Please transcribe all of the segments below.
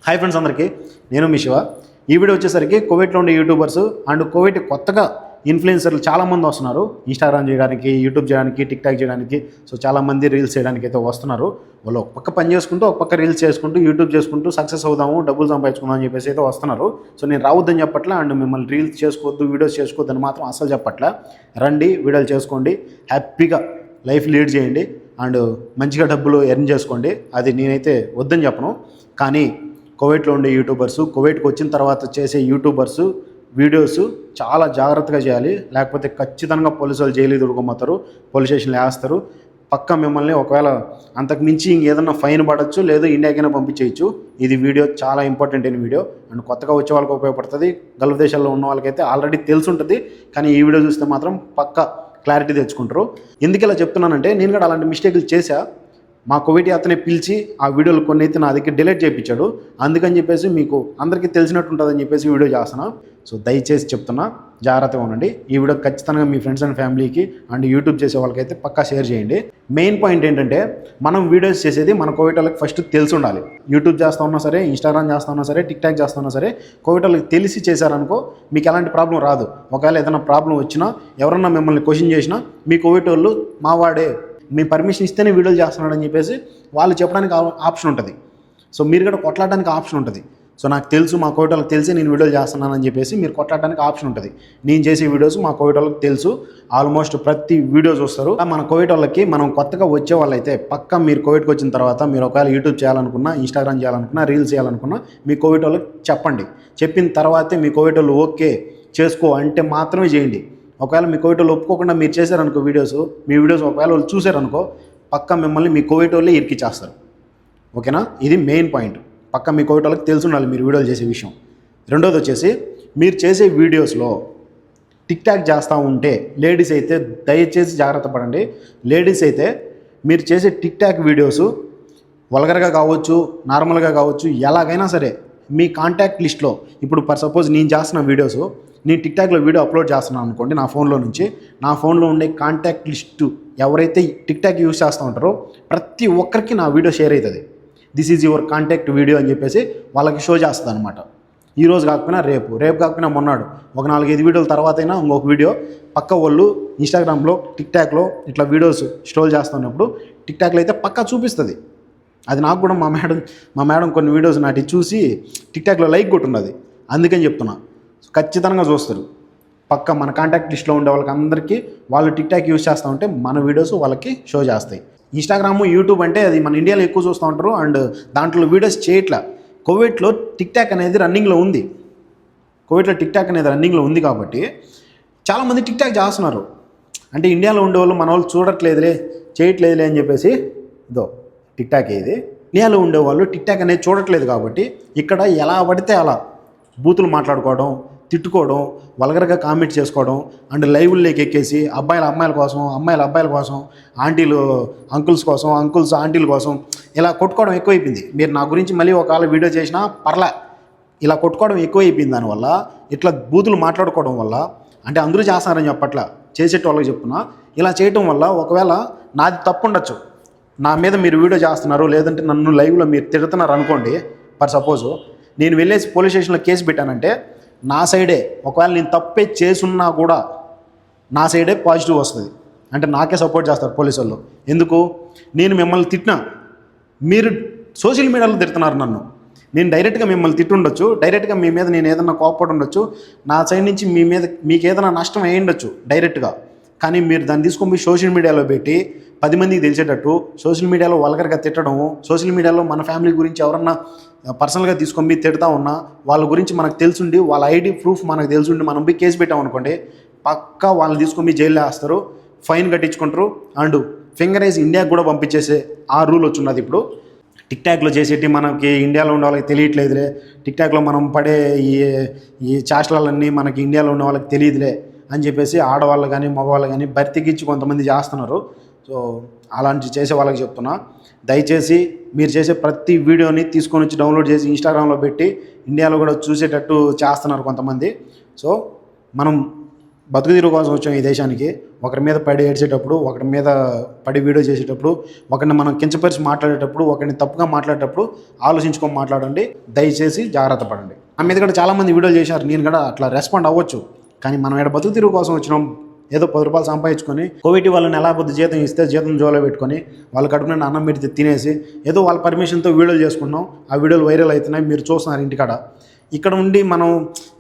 Hi friends అందరికీ, నేను మీ శివ. ఈ వీడియో వచ్చేసరికి కోవిడ్లో ఉండే యూట్యూబర్స్ అండ్ కోవిడ్ కొత్తగా ఇన్ఫ్లుయెన్సర్లు చాలామంది వస్తున్నారు. ఇన్స్టాగ్రామ్ చేయడానికి, యూట్యూబ్ చేయడానికి, టిక్టాక్ చేయడానికి. సో చాలామంది రీల్స్ చేయడానికి అయితే వస్తున్నారు. వాళ్ళు ఒక పక్క పని చేసుకుంటూ ఒక పక్క రీల్స్ చేసుకుంటూ యూట్యూబ్ చేసుకుంటూ సక్సెస్ అవుదాము, డబ్బులు సంపాదించుకుందాం అని చెప్పేసి అయితే వస్తున్నారు. సో నేను రావద్దని చెప్పట్లా అండ్ మిమ్మల్ని రీల్స్ చేసుకోవద్దు, వీడియోస్ చేసుకోవద్దు అని మాత్రం అస్సలు చెప్పట్లా. రండి, వీడియోలు చేసుకోండి, హ్యాపీగా లైఫ్ లీడ్ చేయండి అండ్ మంచిగా డబ్బులు ఎర్న్ చేసుకోండి. అది నేనైతే వద్దని చెప్పను. కానీ కోవిడ్లో ఉండే యూట్యూబర్స్, కోవిడ్కి వచ్చిన తర్వాత చేసే యూట్యూబర్స్ వీడియోస్ చాలా జాగ్రత్తగా చేయాలి. లేకపోతే ఖచ్చితంగా పోలీసు వాళ్ళు జైలు దొరుకుపోతారు, పోలీస్ స్టేషన్లో వేస్తారు. పక్క మిమ్మల్ని ఒకవేళ అంతకు మించి ఇంకేదన్నా ఫైన్ పడవచ్చు, లేదా ఇండియాకైనా పంపించేయచ్చు. ఇది వీడియో చాలా ఇంపార్టెంట్ అయిన వీడియో అండ్ కొత్తగా వచ్చే వాళ్ళకి ఉపయోగపడుతుంది. గల్ఫ్ దేశాల్లో ఉన్న వాళ్ళకైతే ఆల్రెడీ తెలిసి ఉంటుంది, కానీ ఈ వీడియో చూస్తే మాత్రం పక్క క్లారిటీ తెచ్చుకుంటారు. ఎందుకు ఇలా చెప్తున్నానంటే, నేను కూడా అలాంటి మిస్టేక్లు చేశా. మా కోవిడ్ అతనే పిలిచి ఆ వీడియోలు కొన్ని అయితే నా దగ్గర డిలీట్ చేయించాడు. అందుకని చెప్పేసి మీకు అందరికీ తెలిసినట్టు ఉంటుందని చెప్పేసి వీడియో చేస్తున్నా. సో దయచేసి చెప్తున్నా, జాగ్రత్తగా ఉండండి. ఈ వీడియో ఖచ్చితంగా మీ ఫ్రెండ్స్ అండ్ ఫ్యామిలీకి అండ్ యూట్యూబ్ చేసే వాళ్ళకైతే పక్కా షేర్ చేయండి. మెయిన్ పాయింట్ ఏంటంటే, మనం వీడియోస్ చేసేది మన కోవిడ్ వాళ్ళకి ఫస్ట్ తెలిసి ఉండాలి. యూట్యూబ్ చేస్తా ఉన్నా సరే, ఇన్స్టాగ్రామ్ చేస్తా ఉన్నా సరే, టిక్టాక్ చేస్తా ఉన్నా సరే, కోవిడ్ వాళ్ళకి తెలిసి చేశారనుకో మీకు ఎలాంటి ప్రాబ్లం రాదు. ఒకవేళ ఏదైనా ప్రాబ్లం వచ్చినా, ఎవరన్నా మిమ్మల్ని క్వశ్చన్ చేసినా, మీ కోవిడ్ వాళ్ళు మా వాడే, మీ పర్మిషన్ ఇస్తేనే వీడియోలు చేస్తున్నాడని చెప్పేసి వాళ్ళు చెప్పడానికి ఆప్షన్ ఉంటుంది. సో మీరు కూడా కొట్లాడడానికి ఆప్షన్ ఉంటుంది. సో నాకు తెలుసు, మా కోవిడ్ వాళ్ళకి తెలిసి నేను వీడియోలు చేస్తున్నానని చెప్పేసి మీరు కొట్లాడడానికి ఆప్షన్ ఉంటుంది. నేను చేసే వీడియోస్ మా కోవిడ్ వాళ్ళకి తెలుసు, ఆల్మోస్ట్ ప్రతి వీడియో చూస్తారు. మన కోవిడ్ వాళ్ళకి మనం కొత్తగా వచ్చే వాళ్ళైతే పక్కా మీరు కోవిడ్కి వచ్చిన తర్వాత మీరు ఒకవేళ యూట్యూబ్ చేయాలనుకున్నా, ఇన్స్టాగ్రామ్ చేయాలనుకున్నా, రీల్స్ చేయాలనుకున్నా మీ కోవిడ్ వాళ్ళకి చెప్పండి. చెప్పిన తర్వాతే మీ కోవిడ్ వాళ్ళు ఓకే చేసుకో అంటే మాత్రమే చేయండి. ఒకవేళ మీ కోవిడ్ వాళ్ళు ఒప్పుకోకుండా మీరు చేశారనుకో వీడియోస్, మీ వీడియోస్ ఒకవేళ వాళ్ళు చూశారనుకో పక్క మిమ్మల్ని మీ కోవిడ్ వాళ్ళే ఇరికిచ్చేస్తారు. ఓకేనా? ఇది మెయిన్ పాయింట్. పక్క మీ కోవిడ్ వాళ్ళకి తెలిసి ఉండాలి మీరు వీడియోలు చేసే విషయం. రెండోది వచ్చేసి, మీరు చేసే వీడియోస్లో టిక్టాక్ చేస్తూ ఉంటే లేడీస్ అయితే దయచేసి జాగ్రత్త పడండి. లేడీస్ అయితే మీరు చేసే టిక్టాక్ వీడియోస్ వల్గర్గా కావచ్చు, నార్మల్గా కావచ్చు, ఎలాగైనా సరే మీ కాంటాక్ట్ లిస్ట్లో, ఇప్పుడు ఫర్ సపోజ్ నేను చేస్తున్న వీడియోస్, నేను టిక్టాక్లో వీడియో అప్లోడ్ చేస్తున్నాను అనుకోండి, నా ఫోన్లో నుంచి, నా ఫోన్లో ఉండే కాంటాక్ట్ లిస్టు ఎవరైతే టిక్టాక్ యూజ్ చేస్తూ ఉంటారో ప్రతి ఒక్కరికి నా వీడియో షేర్ అవుతుంది. This is your contact video అని చెప్పేసి వాళ్ళకి షో చేస్తుంది అనమాట. ఈరోజు కాకపోయినా రేపు కాకపోయినా మొన్నాడు, ఒక 4-5 వీడియోల తర్వాత అయినా ఇంకొక వీడియో పక్క వాళ్ళు ఇన్స్టాగ్రామ్లో, టిక్టాక్లో ఇట్లా వీడియోస్ స్టోల్ చేస్తున్నప్పుడు టిక్టాక్లో అయితే పక్కా చూపిస్తుంది. అది నాకు కూడా మా మేడం కొన్ని వీడియోస్ నాటి చూసి టిక్టాక్లో లైక్ కొట్టున్నది. అందుకని చెప్తున్నా, ఖచ్చితంగా చూస్తారు. పక్క మన కాంటాక్ట్ లిస్ట్లో ఉండే వాళ్ళకి అందరికీ వాళ్ళు టిక్టాక్ యూజ్ చేస్తూ ఉంటే మన వీడియోస్ వాళ్ళకి షో చేస్తాయి. ఇన్స్టాగ్రాము, యూట్యూబ్ అంటే అది మన ఇండియాలో ఎక్కువ చూస్తూ ఉంటారు అండ్ దాంట్లో వీడియోస్ చేయట్లా. కోవిడ్లో టిక్టాక్ అనేది రన్నింగ్లో ఉంది. కాబట్టి చాలామంది టిక్టాక్ చేస్తున్నారు. అంటే ఇండియాలో ఉండేవాళ్ళు మన వాళ్ళు చూడట్లేదులే, చేయట్లేదులే అని చెప్పేసి ఇదో టిక్టాక్. ఇది ఇండియాలో ఉండేవాళ్ళు టిక్టాక్ అనేది చూడట్లేదు కాబట్టి ఇక్కడ ఎలా పడితే అలా బూతులు మాట్లాడుకోవడం, తిట్టుకోవడం, వల్గర్గా కామెంట్ చేసుకోవడం అండ్ లైవ్లోకి ఎక్కేసి అమ్మాయిల కోసం, అబ్బాయిల కోసం, ఆంటీలు అంకుల్స్ కోసం, అంకుల్స్ ఆంటీల కోసం ఇలా కొట్టుకోవడం ఎక్కువైపోయింది. మీరు నా గురించి మళ్ళీ ఒకవేళ వీడియో చేసినా పర్లే, ఇలా కొట్టుకోవడం ఎక్కువైపోయింది. దానివల్ల ఇట్లా బూతులు మాట్లాడుకోవడం వల్ల, అంటే అందరూ చేస్తున్నారని చెప్పట్లా, చేసేటోళ్ళకి చెప్తున్నా, ఇలా చేయటం వల్ల ఒకవేళ నాది తప్పు ఉండొచ్చు. నా మీద మీరు వీడియో చేస్తున్నారు, లేదంటే నన్ను లైవ్లో మీరు తిడుతున్నారు అనుకోండి, ఫర్ సపోజు నేను వెళ్ళేసి పోలీస్ స్టేషన్లో కేసు పెట్టానంటే నా సైడే, ఒకవేళ నేను తప్పే చేసున్నా కూడా నా సైడే పాజిటివ్ వస్తుంది. అంటే నాకే సపోర్ట్ చేస్తారు పోలీసు వాళ్ళు. ఎందుకు? నేను మిమ్మల్ని తిట్టినా, మీరు సోషల్ మీడియాలో తిడుతున్నారు నన్ను. నేను డైరెక్ట్గా మిమ్మల్ని తిట్టుండొచ్చు, డైరెక్ట్గా మీ మీద నేను ఏదైనా కోపపడి ఉండొచ్చు, నా సైడ్ నుంచి మీ మీద మీకు ఏదైనా నష్టం అయ్యి ఉండొచ్చు డైరెక్ట్గా. కానీ మీరు దాన్ని తీసుకొని సోషల్ మీడియాలో పెట్టి 10 మందికి తెలిసేటట్టు సోషల్ మీడియాలో వల్గర్గా తిట్టడము, సోషల్ మీడియాలో మన ఫ్యామిలీ గురించి ఎవరన్నా పర్సనల్గా తీసుకొని తిడతా ఉన్నా వాళ్ళ గురించి మనకు తెలుసుండి, వాళ్ళ ఐడి ప్రూఫ్ మనకు తెలుసుండి మనం పోయి కేసు పెట్టామనుకోండి, పక్కా వాళ్ళని తీసుకొని జైల్లో వేస్తారు, ఫైన్ కట్టించుకుంటారు అండ్ ఫింగర్ వేసి ఇండియాకి కూడా పంపించేసే ఆ రూల్ వచ్చిన్నది. ఇప్పుడు టిక్టాక్లో చేసేటి మనకి ఇండియాలో ఉన్న వాళ్ళకి తెలియట్లేదులే, టిక్టాక్లో మనం పడే ఈ చాష్లన్నీ మనకి ఇండియాలో ఉన్న వాళ్ళకి తెలియదులే అని చెప్పేసి ఆడవాళ్ళు కానీ మగవాళ్ళు కానీ బర్తికిచ్చి కొంతమంది చేస్తున్నారు. సో అలాంటి చేసే వాళ్ళకి చెప్తున్నా, దయచేసి మీరు చేసే ప్రతి వీడియోని తీసుకొని వచ్చి డౌన్లోడ్ చేసి ఇన్స్టాగ్రామ్లో పెట్టి ఇండియాలో కూడా చూసేటట్టు చేస్తున్నారు కొంతమంది. సో మనం బతుకుదీరు కోసం వచ్చాం ఈ దేశానికి. ఒకరి మీద పడి ఏడ్చేటప్పుడు, ఒకరి మీద పడి వీడియో చేసేటప్పుడు, ఒకరిని మనం కించపరిచి మాట్లాడేటప్పుడు, ఒకరిని తప్పుగా మాట్లాడేటప్పుడు ఆలోచించుకొని మాట్లాడండి. దయచేసి జాగ్రత్త పడండి. నా మీద కూడా చాలామంది వీడియోలు చేశారు, నేను కూడా అట్లా రెస్పాండ్ అవ్వచ్చు. కానీ మనం ఇక్కడ బతుకుదీరు కోసం వచ్చినాం. ఏదో 10 రూపాయలు సంపాదించుకొని కోవిడ్ వాళ్ళని ఎలా పొద్దు జీతం ఇస్తే జీతం జోలో పెట్టుకొని వాళ్ళ కడుపు నుండి అన్నం పెడితే తినేసి ఏదో వాళ్ళ పర్మిషన్తో వీడియోలు చేసుకున్నాం. ఆ వీడియోలు వైరల్ అవుతున్నాయి, మీరు చూస్తున్నారు ఇంటికాడ. ఇక్కడ ఉండి మనం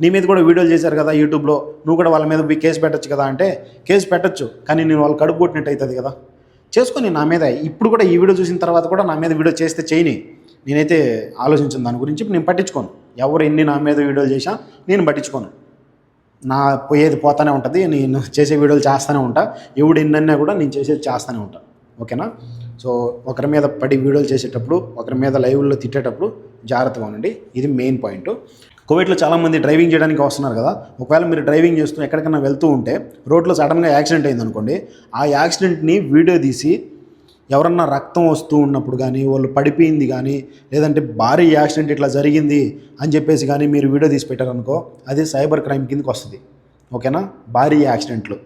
నీ మీద కూడా వీడియోలు చేశారు కదా యూట్యూబ్లో, నువ్వు కూడా వాళ్ళ మీద కేసు పెట్టచ్చు కదా అంటే కేసు పెట్టచ్చు, కానీ నేను వాళ్ళు కడుపు కొట్టినట్టు అవుతుంది కదా. చేసుకొని నా మీద ఇప్పుడు కూడా ఈ వీడియో చూసిన తర్వాత కూడా నా మీద వీడియో చేస్తే చేయని, నేనైతే ఆలోచించిన దాని గురించి నేను పట్టించుకోను. ఎవరు ఎన్ని నా మీద వీడియోలు చేసినా నేను పట్టించుకోను. నా పోయేది పోతానే ఉంటుంది, నేను చేసే వీడియోలు చేస్తూనే ఉంటా. ఎవడు ఎన్నన్నా కూడా నేను చేసేది చేస్తూనే ఉంటా. ఓకేనా? సో ఒకరి మీద పడి వీడియోలు చేసేటప్పుడు, ఒకరి మీద లైవ్లో తిట్టేటప్పుడు జాగ్రత్తగా ఉండండి. ఇది మెయిన్ పాయింట్. కోవిడ్లో చాలామంది డ్రైవింగ్ చేయడానికి వస్తున్నారు కదా. ఒకవేళ మీరు డ్రైవింగ్ చేస్తూ ఎక్కడికైనా వెళ్తూ ఉంటే రోడ్లో సడన్గా యాక్సిడెంట్ అయిందనుకోండి, ఆ యాక్సిడెంట్ని వీడియో తీసి ఎవరన్నా రక్తం వస్తూ ఉన్నప్పుడు కానీ, వాళ్ళు పడిపోయింది కానీ, లేదంటే భారీ యాక్సిడెంట్ ఇట్లా జరిగింది అని చెప్పేసి కానీ మీరు వీడియో తీసి పెట్టారనుకో, అది సైబర్ క్రైమ్ కిందకి వస్తుంది. ఓకేనా? భారీ యాక్సిడెంట్లు,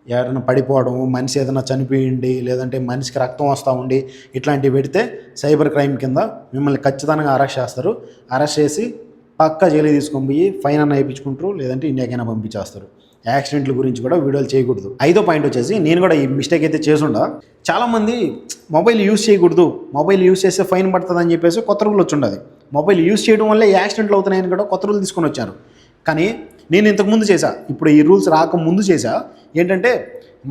ఎవరైనా పడిపోవడం, మనిషి ఏదైనా చనిపోయింది, లేదంటే మనిషికి రక్తం వస్తూ ఉండి ఇట్లాంటివి పెడితే సైబర్ క్రైమ్ కింద మిమ్మల్ని ఖచ్చితంగా అరెస్ట్ చేస్తారు. అరెస్ట్ చేసి పక్కా జైలు తీసుకొని పోయి ఫైన్ అన్న వేయించుకుంటారు, లేదంటే ఇండియాకైనా పంపించేస్తారు. యాక్సిడెంట్ల గురించి కూడా వీడియోలు చేయకూడదు. 5వ పాయింట్ వచ్చేసి, నేను కూడా ఈ మిస్టేక్ అయితే చేసుండా. చాలామంది మొబైల్ యూజ్ చేయకూడదు, మొబైల్ యూజ్ చేస్తే ఫైన్ పడుతుంది అని చెప్పేసి కొత్త రూల్ వచ్చి ఉండదు. మొబైల్ యూజ్ చేయడం వల్లే యాక్సిడెంట్లు అవుతున్నాయని కూడా కొత్త రూల్ తీసుకొని వచ్చారు. కానీ నేను ఇంతకుముందు చేశా, ఇప్పుడు ఈ రూల్స్ రాకముందు చేశా. ఏంటంటే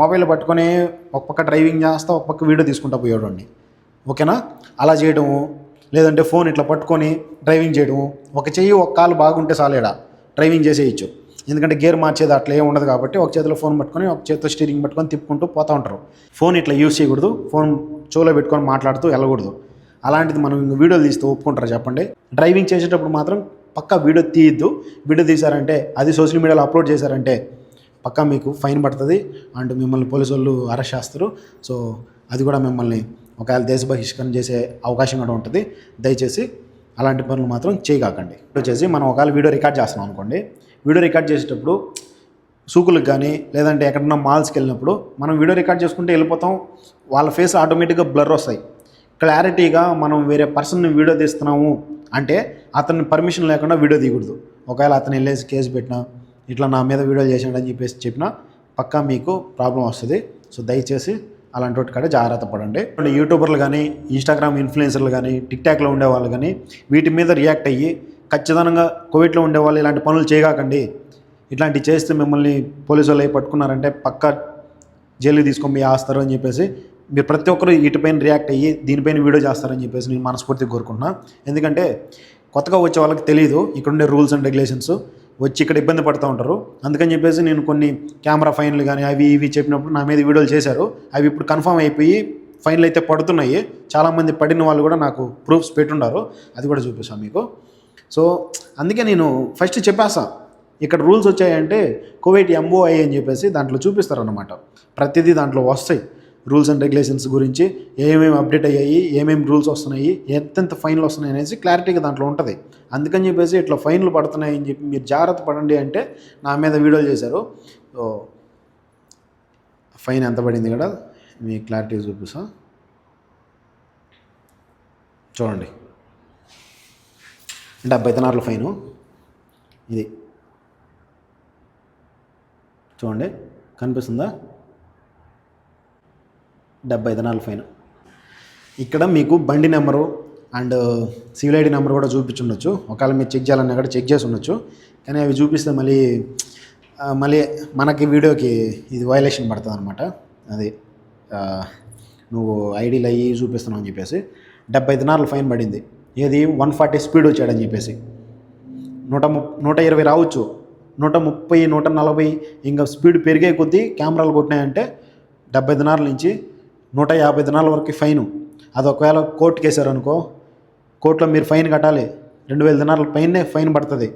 మొబైల్ పట్టుకొని ఒక పక్క డ్రైవింగ్ చేస్తా, ఒక పక్క వీడియో తీసుకుంటా పోయేవాడిని. ఓకేనా? అలా చేయడము, లేదంటే ఫోన్ ఇట్లా పట్టుకొని డ్రైవింగ్ చేయడము. ఒక చెయ్యి ఒక కాలు బాగుంటే చాలేడా డ్రైవింగ్ చేసేయచ్చు. ఎందుకంటే గేర్ మార్చేది అట్లా ఏమి ఉండదు కాబట్టి ఒక చేతిలో ఫోన్ పట్టుకొని ఒక చేతితో స్టీరింగ్ పట్టుకొని తిప్పుకుంటూ పోతూ ఉంటారు. ఫోన్ ఇట్లా యూజ్ చేయకూడదు, ఫోన్ చెవులో పెట్టుకొని మాట్లాడుతూ వెళ్ళకూడదు. అలాంటిది మనం వీడియోలు తీస్తూ ఒప్పుకుంటారు చెప్పండి? డ్రైవింగ్ చేసేటప్పుడు మాత్రం పక్కా వీడియో తీయద్దు. వీడియో తీశారంటే, అది సోషల్ మీడియాలో అప్లోడ్ చేశారంటే పక్కా మీకు ఫైన్ పడుతుంది అండ్ మిమ్మల్ని పోలీసు వాళ్ళు అరెస్ట్ చేస్తారు. సో అది కూడా మిమ్మల్ని ఒకవేళ దేశ బహిష్కరణ చేసే అవకాశం కూడా ఉంటుంది. దయచేసి అలాంటి పనులు మాత్రం చేయకండి. వచ్చేసి మనం ఒకవేళ వీడియో రికార్డ్ చేస్తున్నాం అనుకోండి, వీడియో రికార్డ్ చేసేటప్పుడు సూకులకు కానీ, లేదంటే ఎక్కడన్నా మాల్స్కి వెళ్ళినప్పుడు మనం వీడియో రికార్డ్ చేసుకుంటే వెళ్ళిపోతాం, వాళ్ళ ఫేస్ ఆటోమేటిక్గా బ్లర్ వస్తాయి. క్లారిటీగా మనం వేరే పర్సన్ని వీడియో తీస్తున్నాము అంటే అతన్ని పర్మిషన్ లేకుండా వీడియో తీయకూడదు. ఒకవేళ అతను వెళ్ళేసి కేసు పెట్టినా, ఇట్లా నా మీద వీడియో చేసాడని చెప్పేసి చెప్పినా పక్కా మీకు ప్రాబ్లం వస్తుంది. సో దయచేసి అలాంటి వాటి కాడ జాగ్రత్త పడండి. యూట్యూబర్లు కానీ, ఇన్స్టాగ్రామ్ ఇన్ఫ్లుయెన్సర్లు కానీ, టిక్టాక్లో ఉండేవాళ్ళు కానీ వీటి మీద రియాక్ట్ అయ్యి ఖచ్చితంగా కోవిడ్లో ఉండేవాళ్ళు ఇలాంటి పనులు చేయకండి. ఇట్లాంటివి చేస్తే మిమ్మల్ని పోలీసు వాళ్ళు పట్టుకున్నారంటే పక్కా జైలు తీసుకొని పోయి ఆస్తారు అని చెప్పేసి మీరు ప్రతి ఒక్కరు వీటిపైన రియాక్ట్ అయ్యి దీనిపైన వీడియో చేస్తారని చెప్పేసి నేను మనస్ఫూర్తిగా కోరుకుంటున్నా. ఎందుకంటే కొత్తగా వచ్చే వాళ్ళకి తెలియదు ఇక్కడ ఉండే రూల్స్ అండ్ రెగ్యులేషన్స్, వచ్చి ఇక్కడ ఇబ్బంది పడుతూ ఉంటారు. అందుకని చెప్పేసి నేను కొన్ని కెమెరా ఫైన్లు కానీ అవి ఇవి చెప్పినప్పుడు నా మీద వీడియోలు చేశారు. అవి ఇప్పుడు కన్ఫర్మ్ అయిపోయి ఫైన్లు అయితే పడుతున్నాయి. చాలామంది పడిన వాళ్ళు కూడా నాకు ప్రూఫ్స్ పెట్టుండారు, అది కూడా చూపిస్తాను మీకు. సో అందుకే నేను ఫస్ట్ చెప్పేస్తా, ఇక్కడ రూల్స్ వచ్చాయంటే కోవిడ్ MOI అని చెప్పేసి దాంట్లో చూపిస్తారన్నమాట. ప్రతిదీ దాంట్లో వస్తాయి, రూల్స్ అండ్ రెగ్యులేషన్స్ గురించి ఏమేమి అప్డేట్ అయ్యాయి, ఏమేమి రూల్స్ వస్తున్నాయి, ఎంతెంత ఫైన్లు వస్తున్నాయి అనేసి క్లారిటీగా దాంట్లో ఉంటుంది. అందుకని చెప్పేసి ఇట్లా ఫైన్లు పడుతున్నాయి అని చెప్పి మీరు జాగ్రత్త పడండి అంటే నా మీద వీడియోలు చేశారు. సో ఫైన్ ఎంత పడింది కూడా మీ క్లారిటీగా చూపిస్తా, చూడండి. 70 దినార్ల ఫైను ఇది, చూడండి కనిపిస్తుందా? 70 దినాల ఫైన్. ఇక్కడ మీకు బండి number and civil ID number కూడా చూపించుండొచ్చు. ఒకవేళ మీరు చెక్ చేయాలన్నా కూడా చెక్ చేసి ఉండొచ్చు. కానీ అవి చూపిస్తే మళ్ళీ మనకి వీడియోకి ఇది వయలేషన్ పడుతుంది అనమాట. అది నువ్వు ఐడీలు అయ్యి చూపిస్తున్నావు అని చెప్పేసి 70 దినార్ల ఫైన్ పడింది. ఏది 140 స్పీడ్ వచ్చాడని చెప్పేసి. 120 రావచ్చు, 130, 140 ఇంకా స్పీడ్ పెరిగే కొద్దీ కెమెరాలు కొట్టినాయంటే 70 దినార్ల నుంచి 150 దినాల వరకు ఫైను. అది ఒకవేళ కోర్టుకి వేసారనుకో, కోర్టులో మీరు ఫైన్ కట్టాలి, 2000 దినార్ల పైనే ఫైన్ పడుతుంది.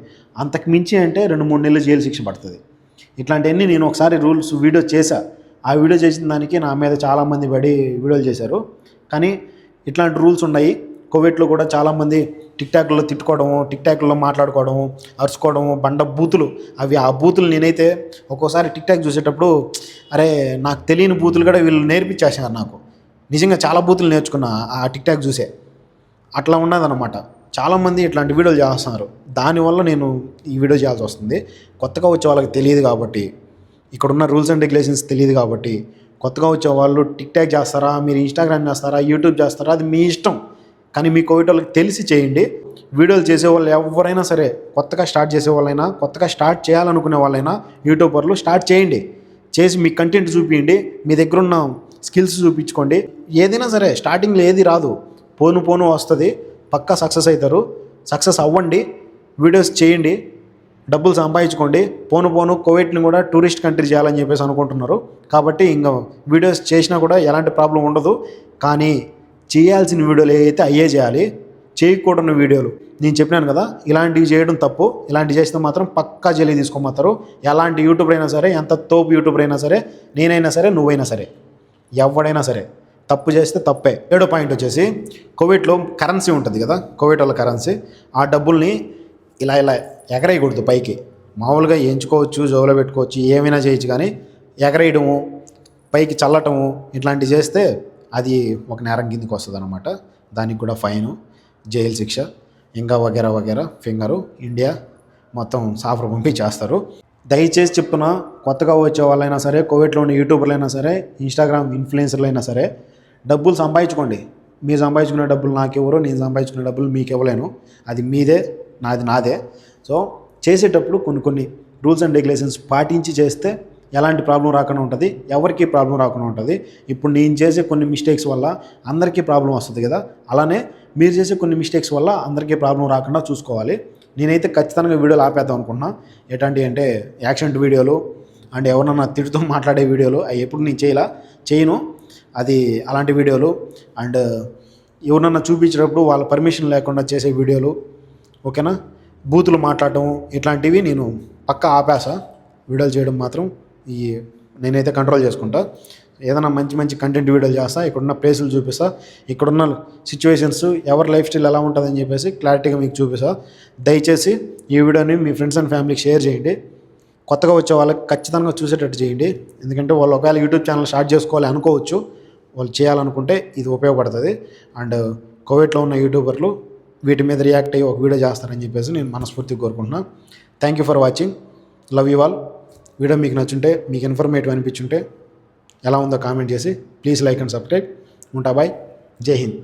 అంతకు మించి అంటే 2-3 నెలలు జైలు శిక్ష పడుతుంది. ఇట్లాంటివన్నీ నేను ఒకసారి రూల్స్ వీడియో చేశా. ఆ వీడియో చేసిన దానికి నా మీద చాలామంది పడి వీడియోలు చేశారు. కానీ ఇట్లాంటి రూల్స్ ఉన్నాయి. కోవిడ్లో కూడా చాలామంది టిక్టాక్లో తిట్టుకోవడము, టిక్టాక్లో మాట్లాడుకోవడము, అరుచుకోవడము, బూతులు అవి ఆ బూతులు నేనైతే ఒక్కోసారి టిక్టాక్ చూసేటప్పుడు అరే నాకు తెలియని బూతులు కూడా వీళ్ళు నేర్పించేసారు నాకు. నిజంగా చాలా బూతులు నేర్చుకున్నా ఆ టిక్టాక్ చూసే. అట్లా ఉన్నదన్నమాట. చాలామంది ఇట్లాంటి వీడియోలు చేస్తున్నారు. దానివల్ల నేను ఈ వీడియో చేయాల్సి వస్తుంది. కొత్తగా వచ్చే వాళ్ళకి తెలియదు కాబట్టి, ఇక్కడున్న రూల్స్ అండ్ రెగ్యులేషన్స్ తెలియదు కాబట్టి, కొత్తగా వచ్చే వాళ్ళు టిక్టాక్ చేస్తారా, మీరు ఇన్స్టాగ్రామ్ చేస్తారా, యూట్యూబ్ చేస్తారా, అది మీ ఇష్టం. కానీ మీ కోవిడ్ వాళ్ళకి తెలిసి చేయండి. వీడియోలు చేసేవాళ్ళు ఎవరైనా సరే, కొత్తగా స్టార్ట్ చేసేవాళ్ళైనా, కొత్తగా స్టార్ట్ చేయాలనుకునే వాళ్ళైనా, యూట్యూబర్లు స్టార్ట్ చేయండి. చేసి మీ కంటెంట్ చూపించండి, మీ దగ్గర ఉన్న స్కిల్స్ చూపించుకోండి. ఏదైనా సరే స్టార్టింగ్లో ఏది రాదు, పోను వస్తుంది. పక్కా సక్సెస్ అవుతారు. సక్సెస్ అవ్వండి, వీడియోస్ చేయండి, డబ్బులు సంపాదించుకోండి. పోను కోవిడ్ని కూడా టూరిస్ట్ కంట్రీ చేయాలని చెప్పేసి అనుకుంటున్నారు. కాబట్టి ఇంకా వీడియోస్ చేసినా కూడా ఎలాంటి ప్రాబ్లం ఉండదు. కానీ చేయాల్సిన వీడియోలు ఏవైతే అయ్యే చేయాలి. చేయకూడని వీడియోలు నేను చెప్పినాను కదా, ఇలాంటివి చేయడం తప్పు. ఇలాంటివి చేస్తే మాత్రం పక్కా జైలు తీసుకోమంటారు. ఎలాంటి యూట్యూబర్ అయినా సరే, ఎంత తోపు యూట్యూబర్ అయినా సరే, నేనైనా సరే, నువ్వైనా సరే, ఎవడైనా సరే తప్పు చేస్తే తప్పే. 7వ పాయింట్ వచ్చేసి, కోవిడ్లో కరెన్సీ ఉంటుంది కదా, కోవిడ్ వాళ్ళ కరెన్సీ, ఆ డబ్బుల్ని ఇలా ఎగరేయకూడదు పైకి. మామూలుగా ఎంచుకోవచ్చు, జోబులో పెట్టుకోవచ్చు, ఏమైనా చేయొచ్చు. కానీ ఎగరేయడము, పైకి చల్లటము ఇట్లాంటివి చేస్తే అది ఒక నేరం కిందకి వస్తుంది అనమాట. దానికి కూడా ఫైను, జైలు శిక్ష, ఇంకా వగేరా ఫింగరు, ఇండియా మొత్తం సాఫర్ పంపించేస్తారు. దయచేసి చెప్తున్నా, కొత్తగా వచ్చే వాళ్ళైనా సరే, కోవిడ్లో ఉన్న యూట్యూబర్లు అయినా సరే, ఇన్స్టాగ్రామ్ ఇన్ఫ్లుయెన్సర్లు అయినా సరే, డబ్బులు సంపాదించుకోండి. మీరు సంపాదించుకునే డబ్బులు నాకు ఎవరు, నేను సంపాదించుకునే డబ్బులు మీకు ఇవ్వలేను. అది మీదే, నాదే. సో చేసేటప్పుడు కొన్ని రూల్స్ అండ్ రెగ్యులేషన్స్ పాటించి చేస్తే ఎలాంటి ప్రాబ్లం రాకుండా ఉంటుంది, ఎవరికి ప్రాబ్లం రాకుండా ఉంటుంది. ఇప్పుడు నేను చేసే కొన్ని మిస్టేక్స్ వల్ల అందరికీ ప్రాబ్లం వస్తుంది కదా, అలానే మీరు చేసే కొన్ని మిస్టేక్స్ వల్ల అందరికీ ప్రాబ్లం రాకుండా చూసుకోవాలి. నేనైతే ఖచ్చితంగా వీడియోలు ఆపేద్దాం అనుకుంటున్నా. ఎట్లాంటివి అంటే యాక్సిడెంట్ వీడియోలు అండ్ ఎవరన్నా తిడుతూ మాట్లాడే వీడియోలు, అవి ఎప్పుడు నేను చేయను. అది అలాంటి వీడియోలు అండ్ ఎవరన్నా చూపించేటప్పుడు వాళ్ళ పర్మిషన్ లేకుండా చేసే వీడియోలు, ఓకేనా, బూతులు మాట్లాడటం, ఇట్లాంటివి నేను పక్కా ఆపేసా. వీడియోలు చేయడం మాత్రం నేనైతే కంట్రోల్ చేసుకుంటా. ఏదైనా మంచి కంటెంట్ వీడియోలు చేస్తా, ఇక్కడున్న ప్లేసులు చూపిస్తా, ఇక్కడున్న సిచ్యువేషన్స్, ఎవరి లైఫ్ స్టైల్ ఎలా ఉంటుందని చెప్పేసి క్లారిటీగా మీకు చూపిస్తా. దయచేసి ఈ వీడియోని మీ ఫ్రెండ్స్ అండ్ ఫ్యామిలీకి షేర్ చేయండి. కొత్తగా వచ్చే వాళ్ళకి ఖచ్చితంగా చూసేటట్టు చేయండి. ఎందుకంటే వాళ్ళు ఒకవేళ యూట్యూబ్ ఛానల్ స్టార్ట్ చేసుకోవాలి అనుకోవచ్చు, వాళ్ళు చేయాలనుకుంటే ఇది ఉపయోగపడుతుంది. అండ్ కోవిడ్లో ఉన్న యూట్యూబర్లు వీటి మీద రియాక్ట్ అయ్యి ఒక వీడియో చేస్తారని చెప్పేసి నేను మనస్ఫూర్తిగా కోరుకుంటున్నాను. Thank you for watching. Love you all. Video మీకు నచ్చుంటే, మీకు ఇన్ఫర్మేటివ్ అనిపించుంటే ఎలా ఉందో కామెంట్ చేసి ప్లీజ్ లైక్ అండ్ సబ్స్క్రైబ్. ఉంటా, బాయ్, జై హింద్.